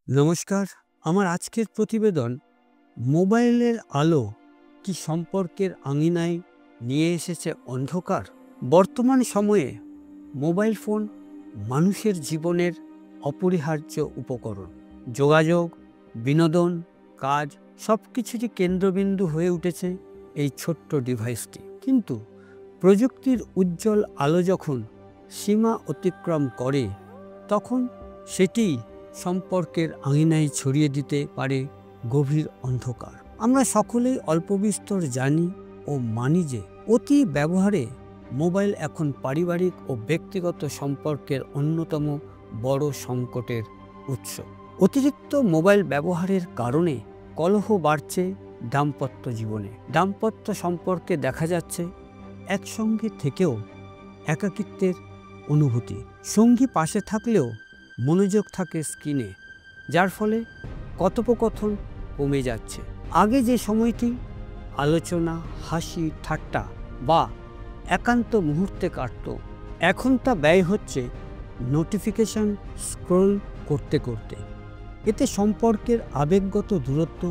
নমস্কার। আমার আজকের প্রতিবেদন মোবাইলের আলো কি সম্পর্কের আঙিনায় নিয়ে এসেছে অন্ধকার। বর্তমান সময়ে মোবাইল ফোন মানুষের জীবনের অপরিহার্য উপকরণ। যোগাযোগ, বিনোদন, কাজ সব কিছুরই কেন্দ্রবিন্দু হয়ে উঠেছে এই ছোট্ট ডিভাইসটি। কিন্তু প্রযুক্তির উজ্জ্বল আলো যখন সীমা অতিক্রম করে, তখন সেটি সম্পর্কের আঙিনায় ছড়িয়ে দিতে পারে গভীর অন্ধকার। আমরা সকলেই অল্প বিস্তর জানি ও মানি যে অতি ব্যবহারে মোবাইল এখন পারিবারিক ও ব্যক্তিগত সম্পর্কের অন্যতম বড় সংকটের উৎস। অতিরিক্ত মোবাইল ব্যবহারের কারণে কলহ বাড়ছে দাম্পত্য জীবনে। দাম্পত্য সম্পর্কে দেখা যাচ্ছে একসঙ্গে থেকেও একাকিত্বের অনুভূতি। সঙ্গী পাশে থাকলেও মনোযোগ থাকে স্ক্রিনে, যার ফলে কথোপকথন কমে যাচ্ছে। আগে যে সময়টি আলোচনা, হাসি, ঠাট্টা বা একান্ত মুহূর্তে কাটত, এখন তা ব্যয় হচ্ছে নোটিফিকেশন স্ক্রল করতে করতে। এতে সম্পর্কের আবেগগত দূরত্ব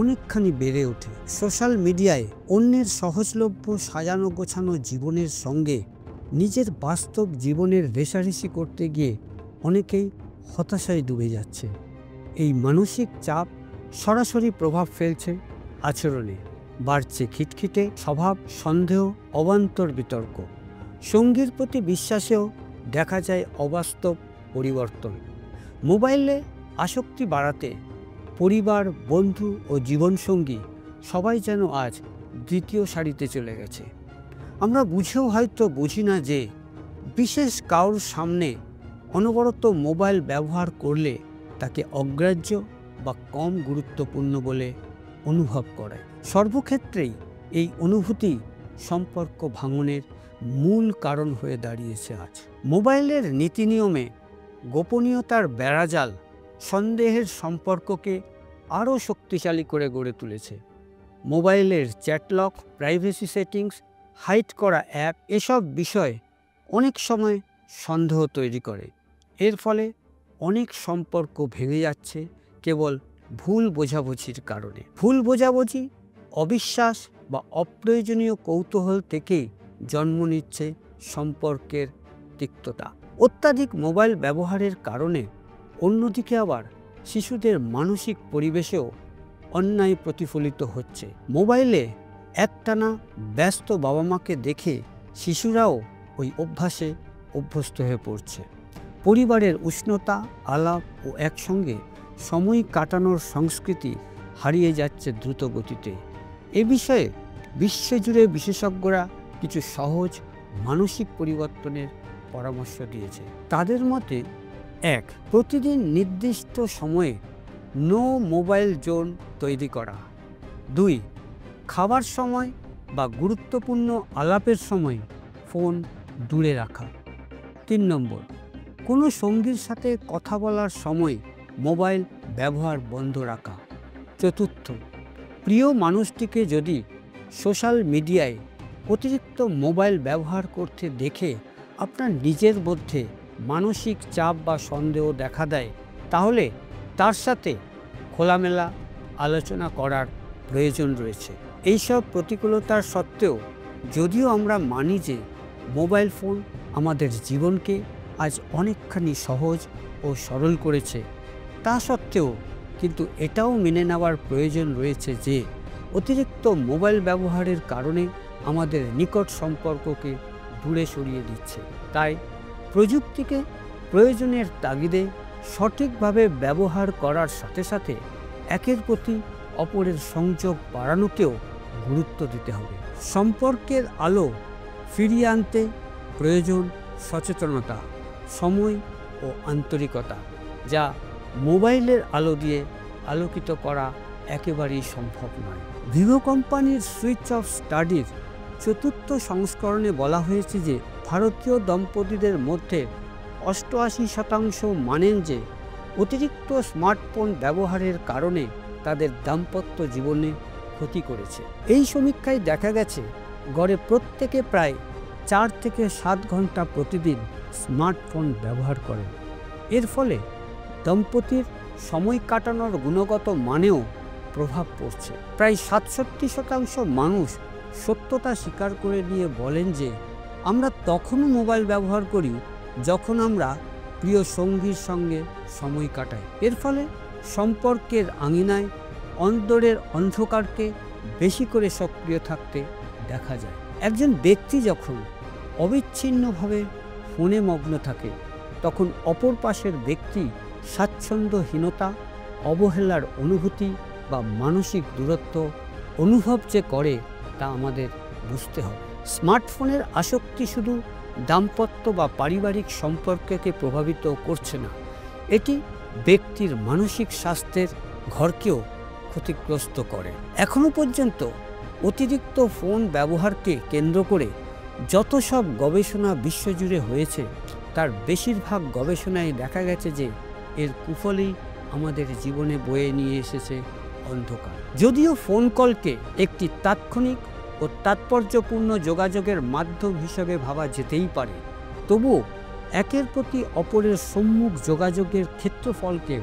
অনেকখানি বেড়ে ওঠে। সোশ্যাল মিডিয়ায় অন্যের সহজলভ্য সাজানো গোছানো জীবনের সঙ্গে নিজের বাস্তব জীবনের রেষারেষি করতে গিয়ে অনেকেই হতাশায় ডুবে যাচ্ছে। এই মানসিক চাপ সরাসরি প্রভাব ফেলছে আচরণে। বাড়ছে খিটখিটে স্বভাব, সন্দেহ, অবান্তর বিতর্ক। সঙ্গীর প্রতি বিশ্বাসেও দেখা যায় অবাস্তব পরিবর্তন। মোবাইলে আসক্তি বাড়াতে পরিবার, বন্ধু ও জীবনসঙ্গী সবাই যেন আজ দ্বিতীয় সারিতে চলে গেছে। আমরা বুঝেও হয়তো বুঝি না যে বিশেষ কারোর সামনে অনবরত মোবাইল ব্যবহার করলে তাকে অগ্রাহ্য বা কম গুরুত্বপূর্ণ বলে অনুভব করায়। সর্বক্ষেত্রেই এই অনুভূতি সম্পর্ক ভাঙনের মূল কারণ হয়ে দাঁড়িয়েছে আজ। মোবাইলের নীতি নিয়মে গোপনীয়তার বেড়াজাল সন্দেহের সম্পর্ককে আরও শক্তিশালী করে গড়ে তুলেছে। মোবাইলের চ্যাটলক, প্রাইভেসি সেটিংস, হাইড করা অ্যাপ এসব বিষয় অনেক সময় সন্দেহ তৈরি করে। এর ফলে অনেক সম্পর্ক ভেঙে যাচ্ছে কেবল ভুল বোঝাবুঝির কারণে। ভুল বোঝাবুঝি, অবিশ্বাস বা অপ্রয়োজনীয় কৌতূহল থেকেই জন্ম নিচ্ছে সম্পর্কের তিক্ততা। অত্যাধিক মোবাইল ব্যবহারের কারণে অন্যদিকে আবার শিশুদের মানসিক পরিবেশেও অন্যায় প্রতিফলিত হচ্ছে। মোবাইলে একটানা ব্যস্ত বাবা মাকে দেখে শিশুরাও ওই অভ্যাসে অভ্যস্ত হয়ে পড়ছে। পরিবারের উষ্ণতা, আলাপ ও একসঙ্গে সময় কাটানোর সংস্কৃতি হারিয়ে যাচ্ছে দ্রুত গতিতে। এ বিষয়ে বিশ্বজুড়ে বিশেষজ্ঞরা কিছু সহজ মানসিক পরিবর্তনের পরামর্শ দিয়েছে। তাদের মতে, 1. প্রতিদিন নির্দিষ্ট সময়ে নো মোবাইল জোন তৈরি করা। 2. খাবার সময় বা গুরুত্বপূর্ণ আলাপের সময় ফোন দূরে রাখা। 3 নম্বর, কোনো সঙ্গীর সাথে কথা বলার সময় মোবাইল ব্যবহার বন্ধ রাখা। 4. প্রিয় মানুষটিকে যদি সোশ্যাল মিডিয়ায় অতিরিক্ত মোবাইল ব্যবহার করতে দেখে আপনার নিজের মধ্যে মানসিক চাপ বা সন্দেহ দেখা দেয়, তাহলে তার সাথে খোলামেলা আলোচনা করার প্রয়োজন রয়েছে। এইসব প্রতিকূলতার সত্ত্বেও যদিও আমরা মানি যে মোবাইল ফোন আমাদের জীবনকে আজ অনেকখানি সহজ ও সরল করেছে, তা সত্ত্বেও কিন্তু এটাও মেনে নেওয়ার প্রয়োজন রয়েছে যে অতিরিক্ত মোবাইল ব্যবহারের কারণে আমাদের নিকট সম্পর্ককে দূরে সরিয়ে দিচ্ছে। তাই প্রযুক্তিকে প্রয়োজনের তাগিদে সঠিকভাবে ব্যবহার করার সাথে সাথে একের প্রতি অপরের সংযোগ বাড়ানোকেও গুরুত্ব দিতে হবে। সম্পর্কের আলো ফিরিয়ে আনতে প্রয়োজন সচেতনতা, সময় ও আন্তরিকতা, যা মোবাইলের আলো দিয়ে আলোকিত করা একেবারেই সম্ভব নয়। ভিভো কোম্পানির সুইচ অফ স্টাডির 4র্থ সংস্করণে বলা হয়েছে যে ভারতীয় দম্পতিদের মধ্যে 88% মানেন যে অতিরিক্ত স্মার্টফোন ব্যবহারের কারণে তাদের দাম্পত্য জীবনে ক্ষতি করেছে। এই সমীক্ষায় দেখা গেছে গড়ে প্রত্যেকে প্রায় 4 থেকে 7 ঘন্টা প্রতিদিন স্মার্টফোন ব্যবহার করেন। এর ফলে দম্পতির সময় কাটানোর গুণগত মানেও প্রভাব পড়ছে। প্রায় ৬৭% মানুষ সত্যতা স্বীকার করে দিয়ে বলেন যে আমরা তখনও মোবাইল ব্যবহার করি যখন আমরা প্রিয় সঙ্গীর সঙ্গে সময় কাটাই। এর ফলে সম্পর্কের আঙিনায় অন্তরের অন্ধকারকে বেশি করে সক্রিয় থাকতে দেখা যায়। একজন ব্যক্তি যখন অবিচ্ছিন্নভাবে ফোনে মগ্ন থাকে তখন অপর পাশের ব্যক্তি স্বাচ্ছন্দ্যহীনতা, অবহেলার অনুভূতি বা মানসিক দূরত্ব অনুভব যে করে তা আমাদের বুঝতে হবে। স্মার্টফোনের আসক্তি শুধু দাম্পত্য বা পারিবারিক সম্পর্ককে প্রভাবিত করছে না, এটি ব্যক্তির মানসিক স্বাস্থ্যের ঘরকেও ক্ষতিগ্রস্ত করে। এখনও পর্যন্ত অতিরিক্ত ফোন ব্যবহারকে কেন্দ্র করে যত সব গবেষণা বিশ্বজুড়ে হয়েছে তার বেশিরভাগ গবেষণায় দেখা গেছে যে এর কুফলই আমাদের জীবনে বয়ে নিয়ে এসেছে অন্ধকার। যদিও ফোন কলকে একটি তাৎক্ষণিক ও তাৎপর্যপূর্ণ যোগাযোগের মাধ্যম হিসেবে ভাবা যেতেই পারে, তবুও একের প্রতি অপরের সম্মুখ যোগাযোগের ক্ষেত্রফলকে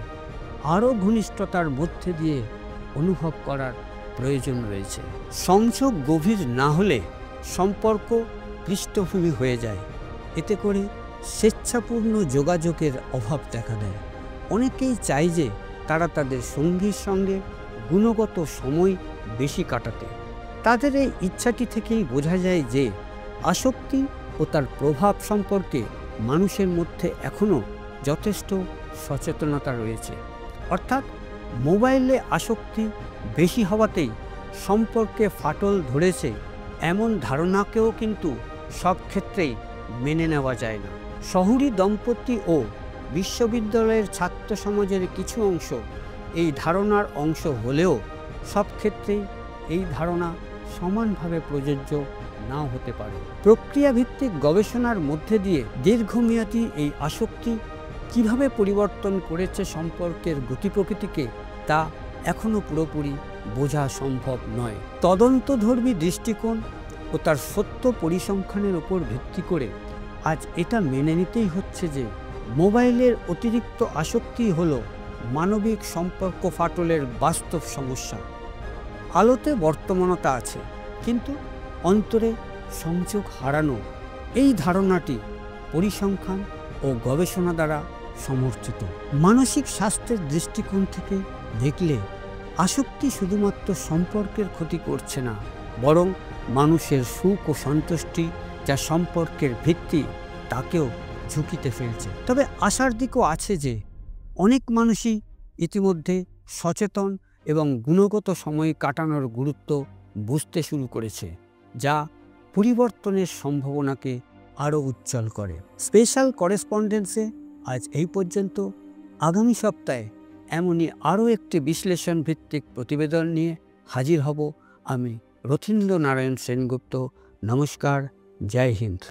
আরও ঘনিষ্ঠতার মধ্যে দিয়ে অনুভব করার প্রয়োজন রয়েছে। সংযোগ গভীর না হলে সম্পর্ক পৃষ্ঠভূমি হয়ে যায়, এতে করে স্বেচ্ছাপূর্ণ যোগাযোগের অভাব দেখা দেয়। অনেকেই চায় যে তারা তাদের সঙ্গীর সঙ্গে গুণগত সময় বেশি কাটাতে। তাদের এই ইচ্ছাটি থেকেই বোঝা যায় যে আসক্তি ও তার প্রভাব সম্পর্কে মানুষের মধ্যে এখনও যথেষ্ট সচেতনতা রয়েছে। অর্থাৎ মোবাইলে আসক্তি বেশি হওয়াতেই সম্পর্কে ফাটল ধরেছে এমন ধারণাকেও কিন্তু সব ক্ষেত্রেই মেনে নেওয়া যায় না। শহুরে দম্পতি ও বিশ্ববিদ্যালয়ের ছাত্র সমাজের কিছু অংশ এই ধারণার অংশ হলেও সব ক্ষেত্রেই এই ধারণা সমানভাবে প্রযোজ্য নাও হতে পারে। প্রক্রিয়াভিত্তিক গবেষণার মধ্যে দিয়ে দীর্ঘমেয়াদী এই আসক্তি কিভাবে পরিবর্তন করেছে সম্পর্কের গতি প্রকৃতিকে তা এখনও পুরোপুরি বোঝা সম্ভব নয়। তদন্তধর্মী দৃষ্টিকোণ ও তার সত্য পরিসংখ্যানের উপর ভিত্তি করে আজ এটা মেনে নিতেই হচ্ছে যে মোবাইলের অতিরিক্ত আসক্তি হলো মানবিক সম্পর্ক ফাটলের বাস্তব সমস্যা। আলোতে বর্তমানতা আছে, কিন্তু অন্তরে সংযোগ হারানো, এই ধারণাটি পরিসংখ্যান ও গবেষণা দ্বারা সমর্থিত। মানসিক স্বাস্থ্যের দৃষ্টিকোণ থেকে দেখলে আসক্তি শুধুমাত্র সম্পর্কের ক্ষতি করছে না, বরং মানুষের সুখ ও সন্তুষ্টি যা সম্পর্কের ভিত্তি তাকেও ঝুঁকিতে ফেলছে। তবে আশার দিকও আছে যে অনেক মানুষই ইতিমধ্যে সচেতন এবং গুণগত সময় কাটানোর গুরুত্ব বুঝতে শুরু করেছে, যা পরিবর্তনের সম্ভাবনাকে আরও উজ্জ্বল করে। স্পেশাল করেসপন্ডেন্সে আজ এই পর্যন্ত। আগামী সপ্তাহে এমনই আরও একটি বিশ্লেষণ ভিত্তিক প্রতিবেদন নিয়ে হাজির হব আমি রথীন্দ্র নারায়ণ সেনগুপ্ত। নমস্কার, জয় হিন্দ।